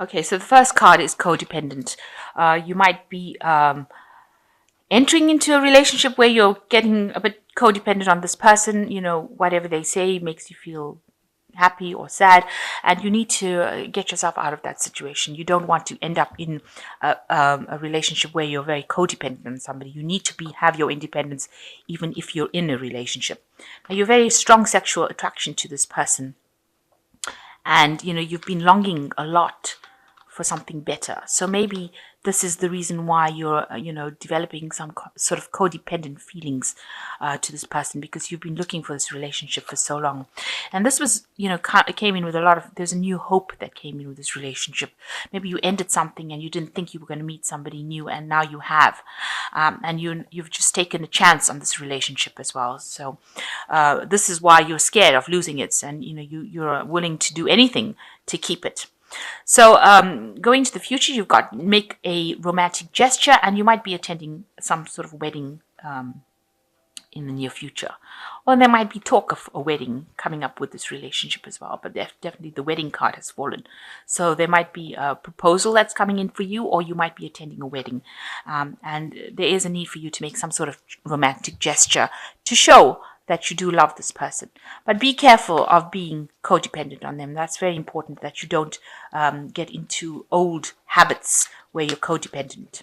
Okay, so the first card is codependent. You might be entering into a relationship where you're getting a bit codependent on this person. Whatever they say makes you feel happy or sad, and you need to get yourself out of that situation. You don't want to end up in a relationship where you're very codependent on somebody. You need to have your independence even if you're in a relationship. Now, you're very strong sexual attraction to this person, and you've been longing a lot for something better. So maybe this is the reason why you're developing some sort of codependent feelings to this person, because you've been looking for this relationship for so long. And this was came in with a lot of, there's a new hope that came in with this relationship. Maybe you ended something and you didn't think you were going to meet somebody new, and now you have. And you've just taken a chance on this relationship as well. So this is why you're scared of losing it, and you're willing to do anything to keep it. So going to the future, you've got make a romantic gesture, and you might be attending some sort of wedding in the near future. Or there might be talk of a wedding coming up with this relationship as well, but definitely the wedding card has fallen. So there might be a proposal that's coming in for you, or you might be attending a wedding. And there is a need for you to make some sort of romantic gesture to show that you do love this person. But be careful of being codependent on them. That's very important, that you don't get into old habits where you're codependent.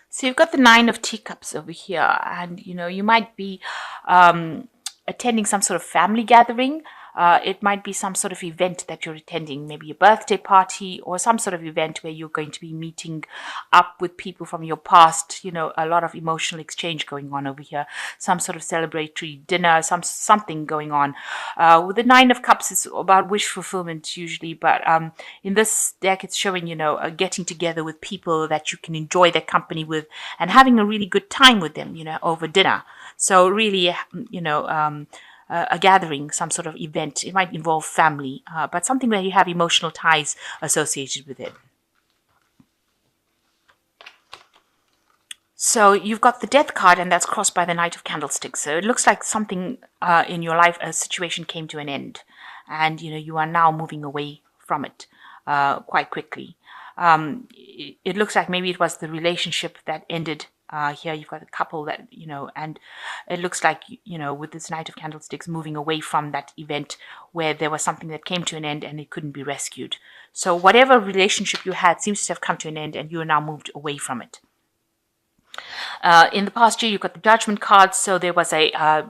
So you've got the Nine of Teacups over here, and you might be attending some sort of family gathering. It might be some sort of event that you're attending, maybe a birthday party or some sort of event where you're going to be meeting up with people from your past. A lot of emotional exchange going on over here, some sort of celebratory dinner, something going on. With the Nine of Cups, it's about wish fulfillment usually, but in this deck, it's showing, getting together with people that you can enjoy their company with and having a really good time with them, over dinner. So really, a gathering, some sort of event. It might involve family, but something where you have emotional ties associated with it. So you've got the Death card, and that's crossed by the Knight of Candlesticks. So it looks like something in your life, a situation came to an end, and you are now moving away from it quite quickly. It looks like maybe it was the relationship that ended. Here you've got a couple that, and it looks like, with this Knight of Candlesticks moving away from that event where there was something that came to an end and it couldn't be rescued. So whatever relationship you had seems to have come to an end, and you are now moved away from it. In the past year, you've got the Judgment card, so there was a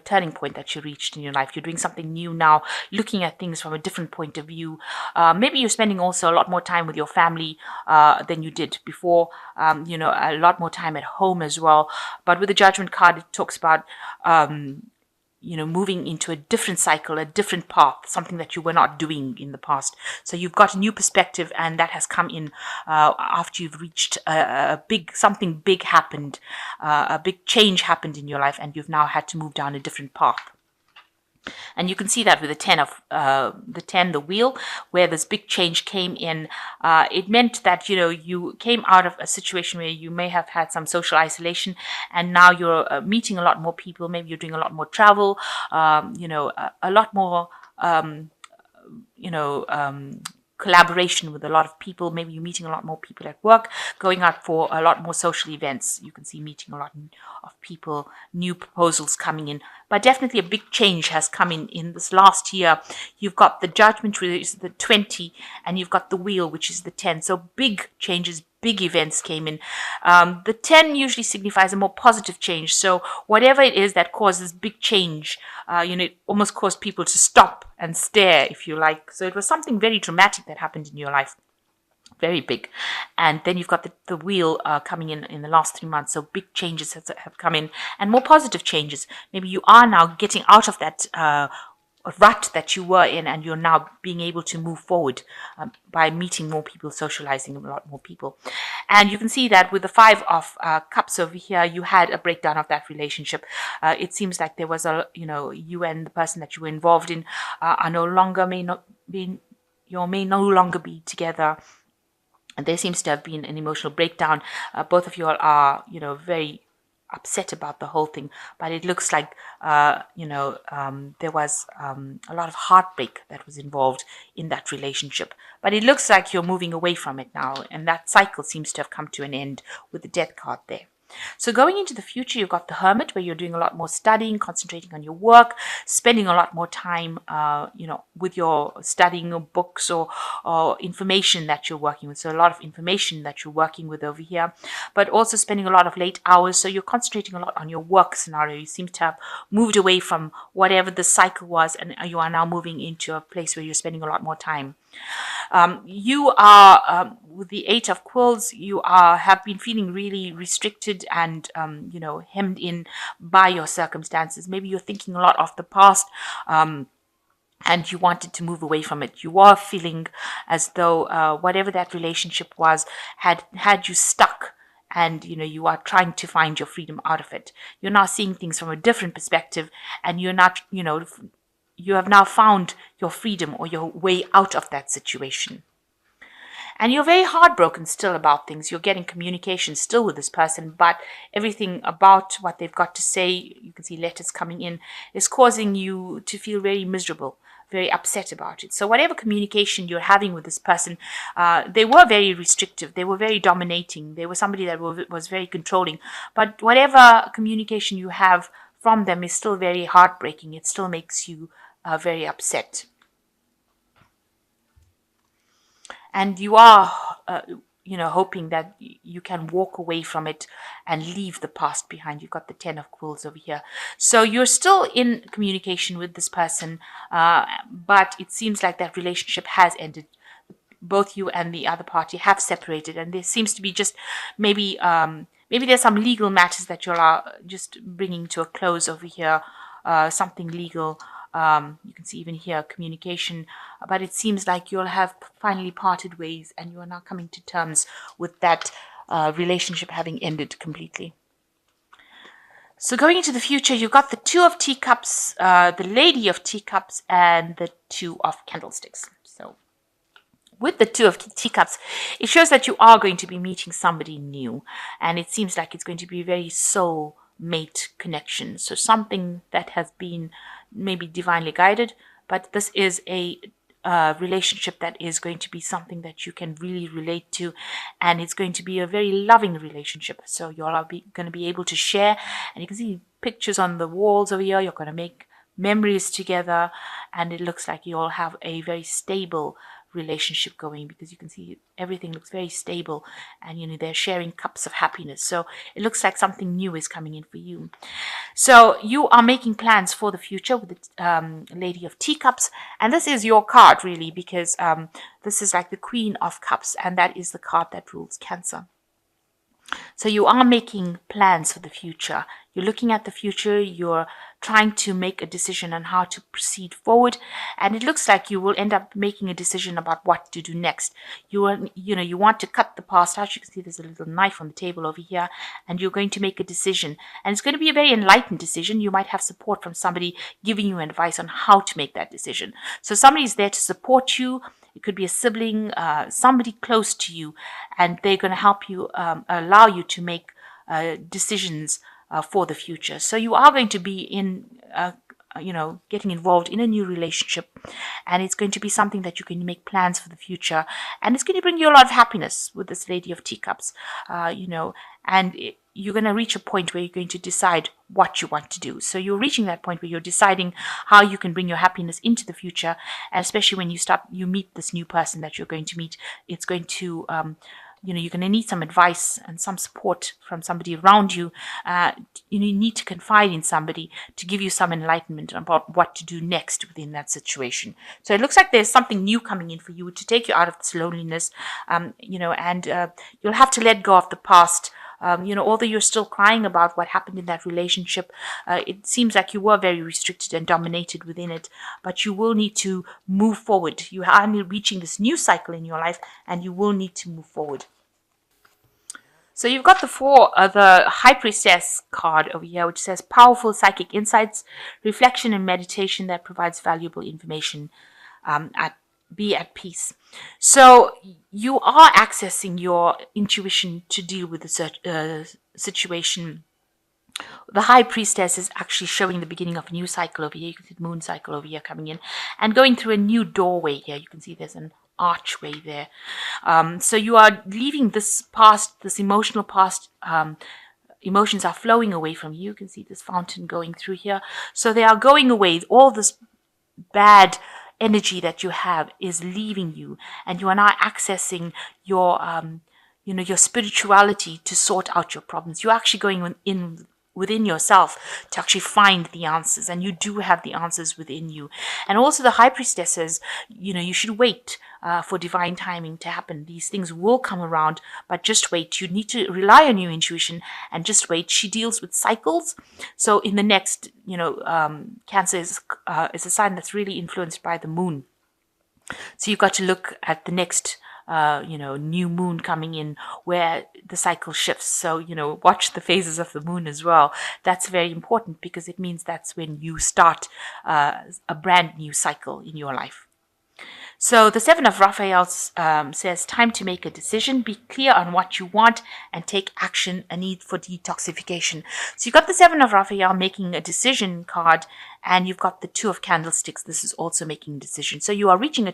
turning point that you reached in your life. You're doing something new now, looking at things from a different point of view. Maybe you're spending also a lot more time with your family than you did before, a lot more time at home as well. But with the Judgment card, it talks about moving into a different cycle, a different path, something that you were not doing in the past. So you've got a new perspective, and that has come in after you've reached something big happened, a big change happened in your life, and you've now had to move down a different path. And you can see that with the wheel, where this big change came in. It meant that, you came out of a situation where you may have had some social isolation, and now you're meeting a lot more people. Maybe you're doing a lot more travel, a lot more, collaboration with a lot of people. Maybe you're meeting a lot more people at work, going out for a lot more social events. You can see meeting a lot of people, new proposals coming in. But definitely a big change has come in this last year. You've got the Judgment, which is the 20, and you've got the Wheel, which is the 10. So big changes, big events came in. The 10 usually signifies a more positive change. So whatever it is that causes big change, it almost caused people to stop and stare, if you like. So it was something very dramatic that happened in your life. Very big. And then you've got the Wheel coming in the last 3 months. So big changes have come in, and more positive changes. Maybe you are now getting out of that rut that you were in, and you're now being able to move forward by meeting more people, socializing with a lot more people. And you can see that with the Five of Cups over here, you had a breakdown of that relationship. It seems like there was you and the person that you were involved in are no longer, may no longer be together. And there seems to have been an emotional breakdown. Both of you all are, very upset about the whole thing, but it looks like there was a lot of heartbreak that was involved in that relationship. But it looks like you're moving away from it now, and that cycle seems to have come to an end with the Death card there. So going into the future, you've got the Hermit, where you're doing a lot more studying, concentrating on your work, spending a lot more time, with your studying of books or information that you're working with. So a lot of information that you're working with over here, but also spending a lot of late hours. So you're concentrating a lot on your work scenario. You seem to have moved away from whatever the cycle was, and you are now moving into a place where you're spending a lot more time. You are with the Eight of Quills. You have been feeling really restricted and hemmed in by your circumstances. Maybe you're thinking a lot of the past. And you wanted to move away from it. You are feeling as though whatever that relationship was had you stuck, and you are trying to find your freedom out of it. You're now seeing things from a different perspective, and you're not, you have now found your freedom or your way out of that situation. And you're very heartbroken still about things. You're getting communication still with this person, but everything about what they've got to say, you can see letters coming in, is causing you to feel very miserable, very upset about it. So whatever communication you're having with this person, they were very restrictive. They were very dominating. They were somebody that was very controlling. But whatever communication you have from them is still very heartbreaking. It still makes you very upset. And you are hoping that you can walk away from it and leave the past behind. You've got the Ten of Quills over here, so you're still in communication with this person, but it seems like that relationship has ended. Both you and the other party have separated, and there seems to be just maybe there's some legal matters that you're just bringing to a close over here, something legal. You can see even here communication, but it seems like you'll have finally parted ways, and you are now coming to terms with that relationship having ended completely. So going into the future, you've got the Two of Teacups, the Lady of Teacups, and the Two of Candlesticks. So with the Two of Teacups, it shows that you are going to be meeting somebody new, and it seems like it's going to be a very soul mate connection. So something that has been maybe divinely guided, but this is a relationship that is going to be something that you can really relate to, and it's going to be a very loving relationship. So you're going to be able to share, and you can see pictures on the walls over here. You're going to make memories together, and it looks like you all have a very stable relationship going, because you can see everything looks very stable, and they're sharing cups of happiness. So it looks like something new is coming in for you. So you are making plans for the future with the Lady of Teacups, and this is your card really, because this is like the Queen of Cups, and that is the card that rules Cancer. So you are making plans for the future. You're looking at the future. You're trying to make a decision on how to proceed forward. And it looks like you will end up making a decision about what to do next. You want to cut the past out. You can see there's a little knife on the table over here, and you're going to make a decision. And it's going to be a very enlightened decision. You might have support from somebody giving you advice on how to make that decision. So somebody's there to support you. It could be a sibling, somebody close to you, and they're going to help you, allow you to make decisions for the future. So you are going to be getting involved in a new relationship, and it's going to be something that you can make plans for the future, and it's going to bring you a lot of happiness with this Lady of Teacups, you're going to reach a point where you're going to decide what you want to do. So you're reaching that point where you're deciding how you can bring your happiness into the future, and especially when you meet this new person that you're going to meet, it's going to you're going to need some advice and some support from somebody around you. You need to confide in somebody to give you some enlightenment about what to do next within that situation. So it looks like there's something new coming in for you to take you out of this loneliness, and you'll have to let go of the past. Although you're still crying about what happened in that relationship, it seems like you were very restricted and dominated within it, but you will need to move forward. You are reaching this new cycle in your life, and you will need to move forward. So you've got the High Priestess card over here, which says powerful psychic insights, reflection and meditation that provides valuable information. Be at peace. So you are accessing your intuition to deal with the situation The high priestess is actually showing the beginning of a new cycle over here. You can see the moon cycle over here coming in and going through a new doorway here. You can see there's an archway there. So you are leaving this past, this emotional past. Emotions are flowing away from you. You can see this fountain going through here. So they are going away. All this bad energy that you have is leaving you, and you are now accessing your your spirituality to sort out your problems. You're actually going in within yourself to actually find the answers, and you do have the answers within you. And also the high priestess says, you should wait for divine timing to happen. These things will come around, but just wait. You need to rely on your intuition and just wait. She deals with cycles. So in the next, Cancer is a sign that's really influenced by the moon. So you've got to look at the next new moon coming in where the cycle shifts. So, watch the phases of the moon as well. That's very important because it means that's when you start a brand new cycle in your life. So the Seven of Raphael says, time to make a decision, be clear on what you want, and take action, a need for detoxification. So you've got the Seven of Raphael making a decision card, and you've got the Two of Candlesticks. This is also making a decision. So you are reaching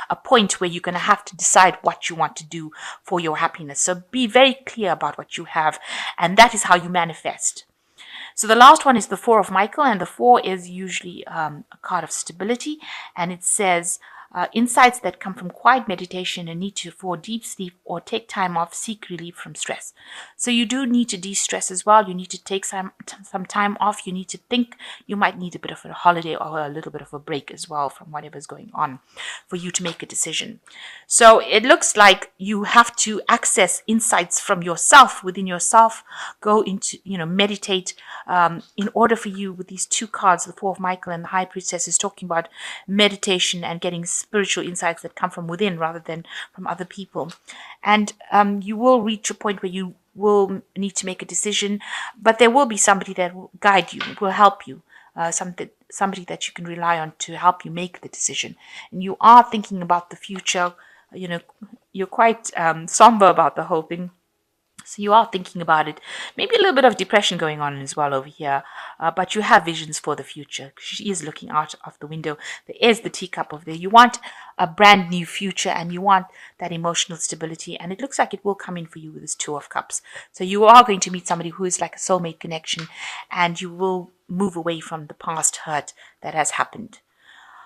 a point where you're going to have to decide what you want to do for your happiness. So be very clear about what you have, and that is how you manifest. So the last one is the Four of Michael, and the Four is usually a card of stability, and it says, insights that come from quiet meditation and need to for deep sleep or take time off, seek relief from stress. So you do need to de-stress as well. You need to take some time off. You need to think. You might need a bit of a holiday or a little bit of a break as well from whatever's going on for you to make a decision. So it looks like you have to access insights from yourself, within yourself, go into, meditate, in order for you with these two cards, the Four of Michael and the High Priestess is talking about meditation and getting spiritual insights that come from within rather than from other people. And you will reach a point where you will need to make a decision, but there will be somebody that will guide you, will help you, somebody that you can rely on to help you make the decision. And you are thinking about the future. You're quite somber about the whole thing. So you are thinking about it. Maybe a little bit of depression going on as well over here. But you have visions for the future. She is looking out of the window. There is the teacup over there. You want a brand new future and you want that emotional stability. And it looks like it will come in for you with this Two of Cups. So you are going to meet somebody who is like a soulmate connection, and you will move away from the past hurt that has happened.